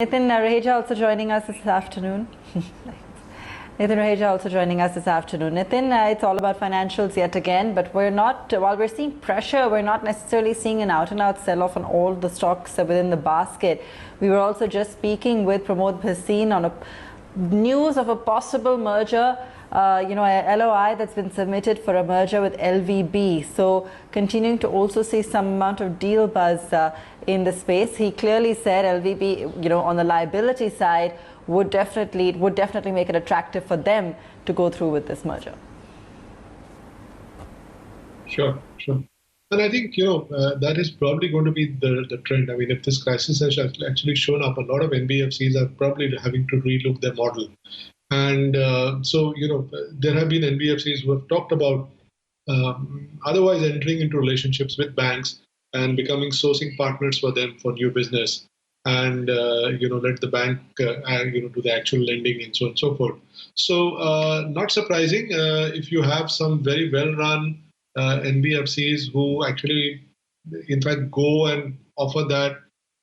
Nitin Raheja also joining us this afternoon. Nitin Raheja also joining us this afternoon. Nitin, it's all about financials yet again, but while we're seeing pressure, we're not necessarily seeing an out-and-out sell-off on all the stocks within the basket. We were also just speaking with Pramod Bhasin on news of a possible merger, a LOI that's been submitted for a merger with LVB. So continuing to also see some amount of deal buzz in the space. He clearly said LVB, on the liability side, would definitely make it attractive for them to go through with this merger. Sure. And I think, that is probably going to be the trend. I mean, if this crisis has actually shown up, a lot of NBFCs are probably having to relook their model. And there have been NBFCs who have talked about otherwise entering into relationships with banks and becoming sourcing partners for them for new business. And, let the bank, do the actual lending and so on and so forth. So not surprising if you have some very well-run NBFCs who actually, in fact, go and offer that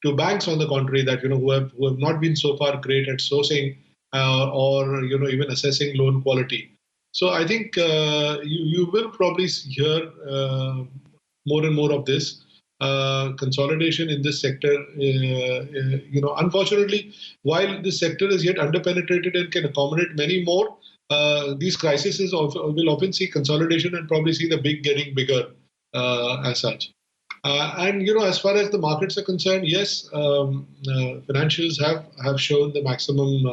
to banks on the contrary, that, who have not been so far great at sourcing or, even assessing loan quality. So I think you will probably hear more and more of this. Consolidation in this sector, unfortunately, while this sector is yet underpenetrated and can accommodate many more, these crises will often see consolidation and probably see the big getting bigger as such. And as far as the markets are concerned, yes, financials have shown the maximum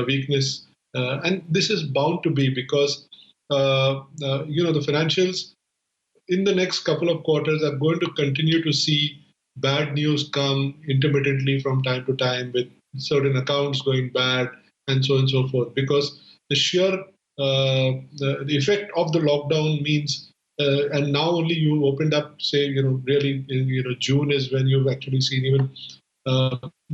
weakness, and this is bound to be because the financials in the next couple of quarters are going to continue to see bad news come intermittently from time to time, with certain accounts going bad and so on and so forth, because the sheer the effect of the lockdown means and now only you opened up, say, really in June is when you've actually seen even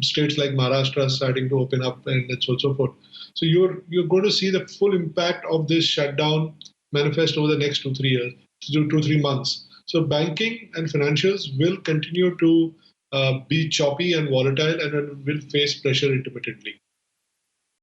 states like Maharashtra starting to open up and so on and so forth. So you're going to see the full impact of this shutdown manifest over the next 2-3 months. So banking and financials will continue to be choppy and volatile and will face pressure intermittently.